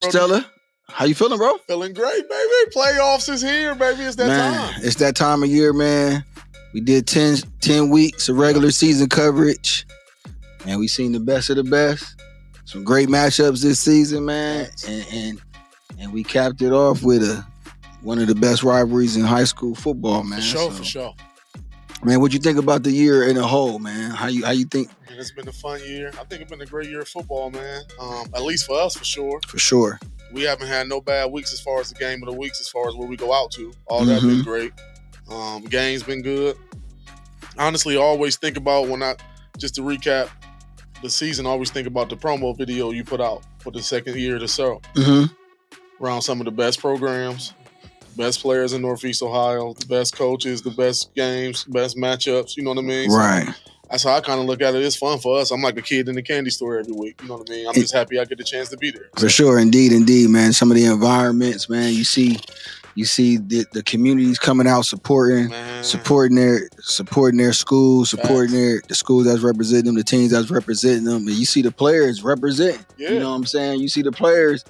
Stella, how you feeling, bro? Feeling great, baby. Playoffs is here, baby. It's that time. It's that time of year, man. We did 10 weeks of regular season coverage, and we seen the best of the best. Some great matchups this season, man. And we capped it off with one of the best rivalries in high school football, man. For sure. Man, what'd you think about the year in a whole, man? How you think? Man, it's been a fun year. I think it's been a great year of football, man. At least for us, for sure. For sure. We haven't had no bad weeks as far as the game of the weeks, as far as where we go out to. All that been great. Game's been good. Honestly, I always think about just to recap the season, I always think about the promo video you put out for the second year or so. Around some of the best programs, best players in Northeast Ohio, the best coaches, the best games, best matchups, you know what I mean? Right. So that's how I kind of look at it. It's fun for us. I'm like a kid in the candy store every week, you know what I mean? I'm just happy I get the chance to be there. For sure, indeed, man. Some of the environments, man, you see the communities coming out supporting their schools, supporting the schools that's representing them, the teams that's representing them, and you see the players representing. Yeah. You know what I'm saying? You see the players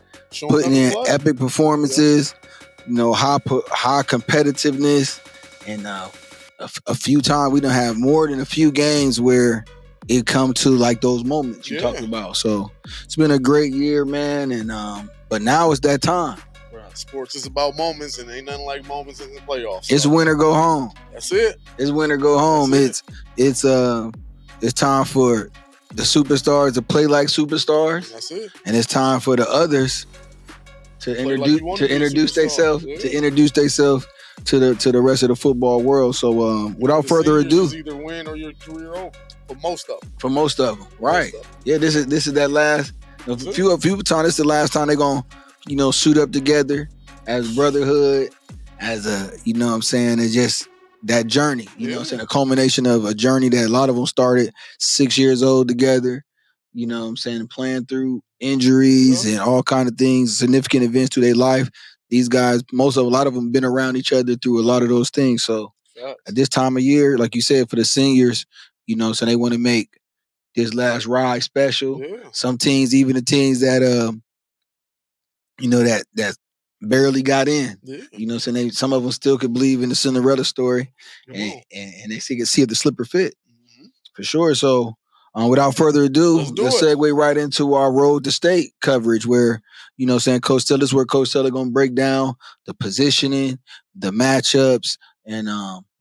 putting in epic performances, high competitiveness, and a few times we don't have more than a few games where it come to like those moments you talked about. So it's been a great year, man, and but now it's that time. Sports is about moments, and ain't nothing like moments in the playoffs. So. It's win or go home. That's it. It's win or go home. It's time for the superstars to play like superstars. That's it. And it's time for the others to introduce themselves to the rest of the football world. So without further ado, it's either win or your career over for most of them. Right? Yeah. This is that last. A few times. This is the last time they're gonna suit up together as brotherhood, as it's just that journey, you know what I'm saying? A culmination of a journey that a lot of them started 6 years old together, you know what I'm saying, playing through injuries and all kind of things, significant events to their life. These guys, a lot of them been around each other through a lot of those things. So at this time of year, like you said, for the seniors, so they want to make this last ride special. Yeah. Some teams, even the teams that that barely got in. Yeah. Some of them still could believe in the Cinderella story, and they see if the slipper fit. For sure. So without further ado, let's segue right into our road to state coverage, where Coach Stella is where Coach Stella gonna break down the positioning, the matchups, and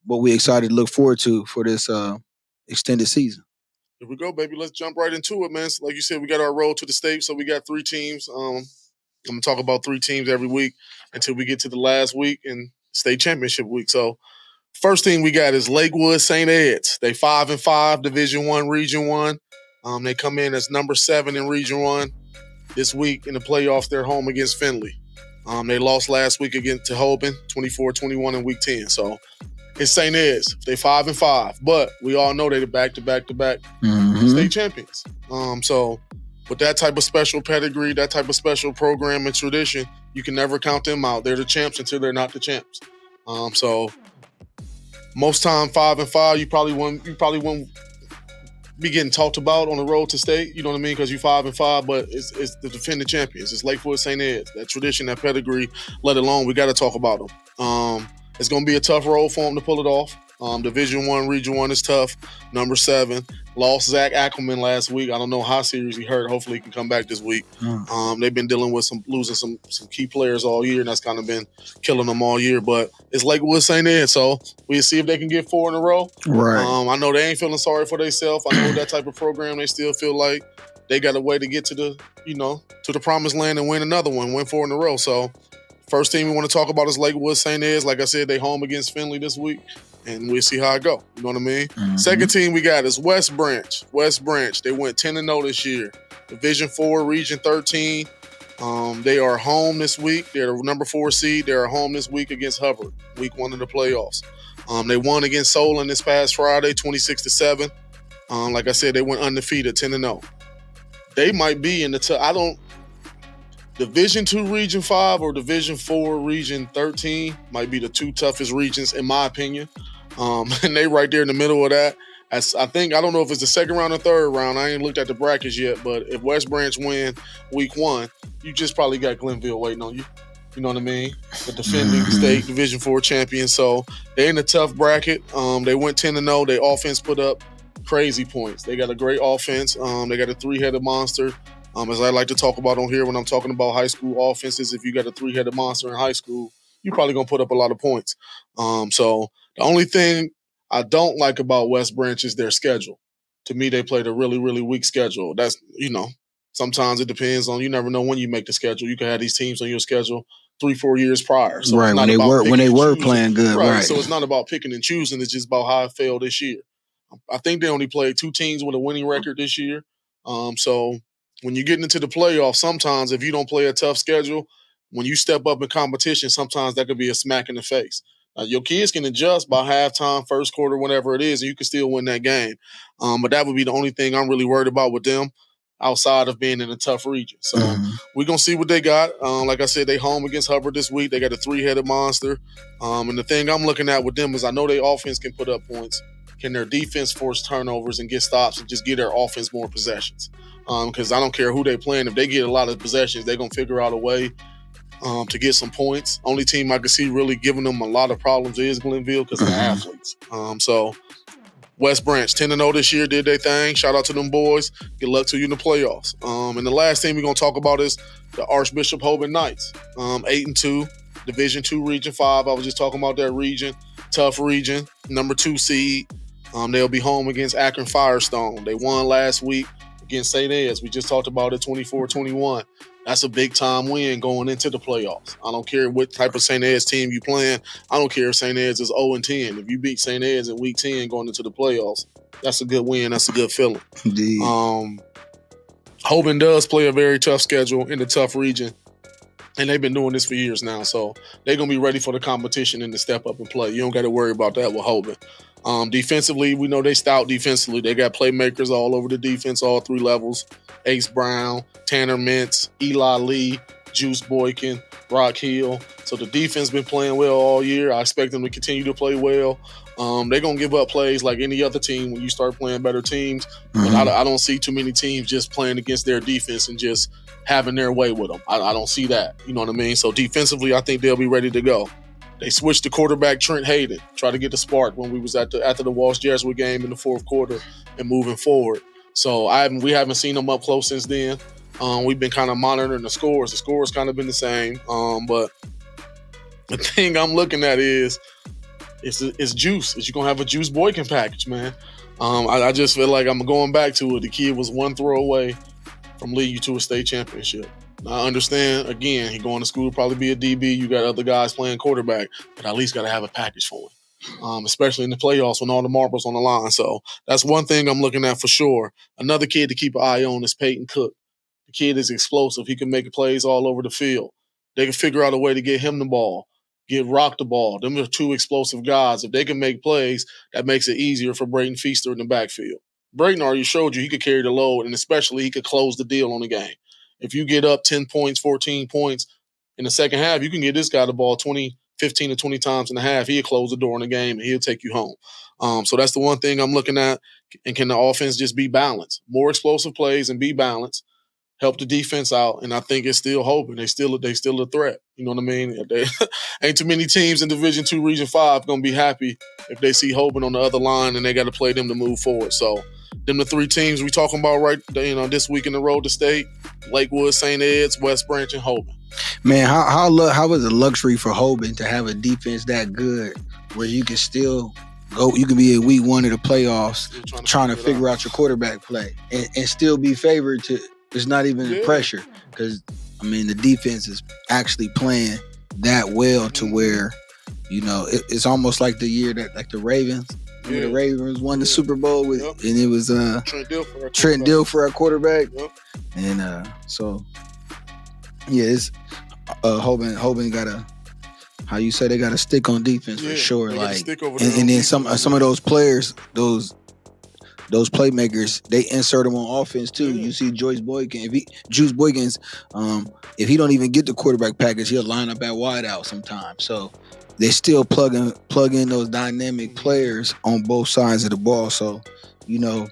what we excited to look forward to for this extended season. Here we go, baby. Let's jump right into it, man. So like you said, we got our road to the state, so we got 3 teams. I'm going to talk about 3 teams every week until we get to the last week and state championship week. So first team we got is Lakewood St. Ed's. They 5-5, Division I, Region 1. They come in as number 7 in Region 1. This week in the playoffs, they're home against Findlay. They lost last week against to Hoban, 24-21 in Week 10. So it's St. Ed's. They 5-5. But we all know they're the back-to-back state champions. So with that type of special pedigree, that type of special program and tradition, you can never count them out. They're the champs until they're not the champs. So most time 5-5, you probably won't be getting talked about on the road to state. You know what I mean? Because you 5-5, but it's the defending champions. It's Lakewood St. Ed's. That tradition, that pedigree, let alone, we got to talk about them. It's going to be a tough road for them to pull it off. Division I, Region 1 is tough. Number 7. Lost Zach Ackelman last week. I don't know how serious he hurt. Hopefully he can come back this week. They've been dealing with losing some key players all year, and that's kind of been killing them all year. But it's Lakewood St. Ed, so we'll see if they can get 4 in a row. Right. I know they ain't feeling sorry for themselves. I know that type of program, they still feel like they got a way to get to the promised land and win another one, win 4 in a row. So first team we want to talk about is Lakewood St. Ed's. Like I said, they home against Findlay this week. And we'll see how it go. You know what I mean? Second team we got is West Branch. West Branch, they went 10-0 this year. Division 4, Region 13. They are home this week. They're the number 4 seed. They are home this week against Hubbard, Week 1 of the playoffs. They won against Solon this past Friday, 26-7. Like I said, they went undefeated, 10-0. They might be in the Division 2 Region 5 or Division 4 Region 13 might be the 2 toughest regions in my opinion. And they right there in the middle of that. I don't know if it's the second round or third round. I ain't looked at the brackets yet, but if West Branch win week 1, you just probably got Glenville waiting on you. You know what I mean? The defending state Division IV champion. So they're in a tough bracket. They went 10-0. Their offense put up crazy points. They got a great offense. They got a 3-headed monster. As I like to talk about on here when I'm talking about high school offenses, if you got a 3-headed monster in high school, you're probably going to put up a lot of points. So the only thing I don't like about West Branch is their schedule. To me, they played a really, really weak schedule. That's, sometimes it depends on, you never know when you make the schedule. You can have these teams on your schedule 3-4 years prior. So right, when they were playing good, right. So it's not about picking and choosing. It's just about how it failed this year. I think they only played 2 teams with a winning record this year. So when you're getting into the playoffs, sometimes if you don't play a tough schedule, when you step up in competition, sometimes that could be a smack in the face. Your kids can adjust by halftime, first quarter, whatever it is, and you can still win that game. But that would be the only thing I'm really worried about with them outside of being in a tough region. So we're going to see what they got. Like I said, they home against Hubbard this week. They got a 3-headed monster. And the thing I'm looking at with them is I know their offense can put up points. Can their defense force turnovers and get stops and just give their offense more possessions? Because I don't care who they playing. If they get a lot of possessions, they're going to figure out a way to get some points. Only team I can see really giving them a lot of problems is Glenville because of the athletes. So West Branch, 10-0 this year, did their thing. Shout out to them boys. Good luck to you in the playoffs. And the last thing we're going to talk about is the Archbishop Hoban Knights. 8-2, Division II, Region 5. I was just talking about that region. Tough region. Number 2 seed. They'll be home against Akron Firestone. They won last week against St. Ed's. We just talked about it, 24-21. That's a big-time win going into the playoffs. I don't care what type of St. Ed's team you playing. I don't care if St. Ed's is 0-10. If you beat St. Ed's in Week 10 going into the playoffs, that's a good win. That's a good feeling. Indeed. Hoban does play a very tough schedule in the tough region, and they've been doing this for years now. So they're going to be ready for the competition and to step up and play. You don't got to worry about that with Hoban. Defensively, we know they stout defensively. They got playmakers all over the defense, all 3 levels. Ace Brown, Tanner Mintz, Eli Lee, Juice Boykin, Brock Hill. So the defense been playing well all year. I expect them to continue to play well. They're going to give up plays like any other team when you start playing better teams. But I don't see too many teams just playing against their defense and just having their way with them. I don't see that. You know what I mean? So defensively, I think they'll be ready to go. They switched to quarterback Trent Hayden, try to get the spark when we was after the Walsh Jesuit game in the 4th quarter and moving forward. So we haven't seen them up close since then. We've been kind of monitoring the scores. The scores kind of been the same. But the thing I'm looking at is Juice. Is you going to have a Juice Boykin package, man? I just feel like I'm going back to it. The kid was 1 throw away from leading you to a state championship. I understand, again, he going to school to probably be a DB. You got other guys playing quarterback, but at least got to have a package for him, especially in the playoffs when all the marbles on the line. So that's one thing I'm looking at for sure. Another kid to keep an eye on is Peyton Cook. The kid is explosive. He can make plays all over the field. They can figure out a way to get him the ball, get Rock the ball. Them are 2 explosive guys. If they can make plays, that makes it easier for Brayton Feaster in the backfield. Brayton already showed you he could carry the load, and especially he could close the deal on the game. If you get up 10 points, 14 points in the second half, you can get this guy the ball 15 to 20 times in the half. He'll close the door in the game, and he'll take you home. So that's the one thing I'm looking at. And can the offense just be balanced? More explosive plays and be balanced. Help the defense out, and I think it's still hoping. They still a threat. You know what I mean? Ain't too many teams in Division II, Region 5 going to be happy if they see Hoban on the other line and they got to play them to move forward. So them the 3 teams we talking about this week in the road to state: Lakewood, St. Ed's, West Branch, and Hoban. Man, how is it a luxury for Hoban to have a defense that good where you can still go? You can be in Week 1 of the playoffs trying to figure out your quarterback play and still be favored to. It's not even pressure because, the defense is actually playing that well to where, it's almost like the year that, like the Ravens. The Ravens won the Super Bowl with, and it was Trent Dilfer, our quarterback. Yep. And it's Hoban got a, how you say, they got a stick on defense for sure. Like, and then some of those players, those those playmakers, they insert them on offense too. Yeah. You see Juice Boykins, if he don't even get the quarterback package, he'll line up at wide out sometimes. So they still plug in those dynamic players on both sides of the ball. So, you know,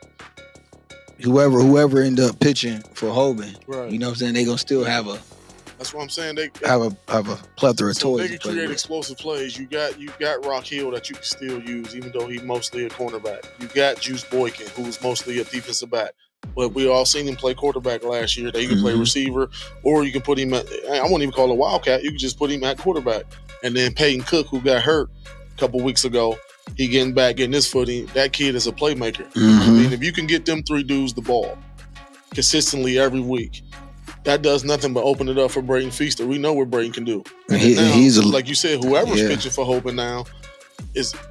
whoever end up pitching for Hoban, Right. you know what I'm saying, they gonna still have a. That's what I'm saying. They have a plethora of so toys. they can create explosive plays. You got Rock Hill that you can still use, even though he's mostly a cornerback. You got Juice Boykin, who's mostly a defensive back. But we all seen him play quarterback last year. That you can play receiver, or you can put him at, I won't even call it a wildcat. You can just put him at quarterback. And then Peyton Cook, who got hurt a couple weeks ago, he getting his footing. That kid is a playmaker. I mean, if you can get them three dudes the ball consistently every week, that does nothing but open it up for Braden Feaster. We know what Braden can do. And he's like you said, whoever's pitching for Hoban now,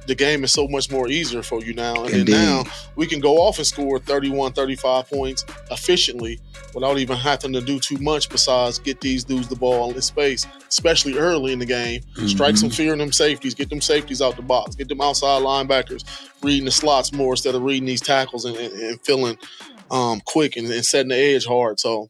the game is so much more easier for you now. And then now we can go off and score 31, 35 points efficiently without even having to do too much besides get these dudes the ball in space, especially early in the game. Strike some fear in them safeties, get them safeties out the box, get them outside linebackers reading the slots more instead of reading these tackles and feeling quick and setting the edge hard. So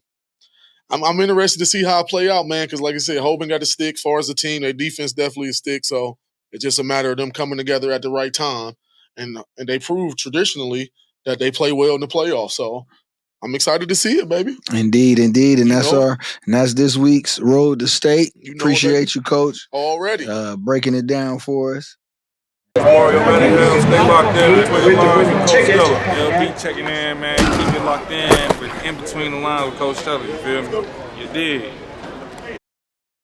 I'm interested to see how it play out, man, because like I said, Hoban got a stick as far as the team. Their defense definitely a stick, so it's just a matter of them coming together at the right time. And they prove traditionally that they play well in the playoffs. So I'm excited to see it, baby. Indeed. And that's this week's Road to State. Appreciate you, Coach. Already. Breaking it down for us. Mario Manningham, stay locked in between the lines with Coach Stella. LB checking in, man. Keep it locked in, but in between the lines with Coach Stella, you feel me? You did.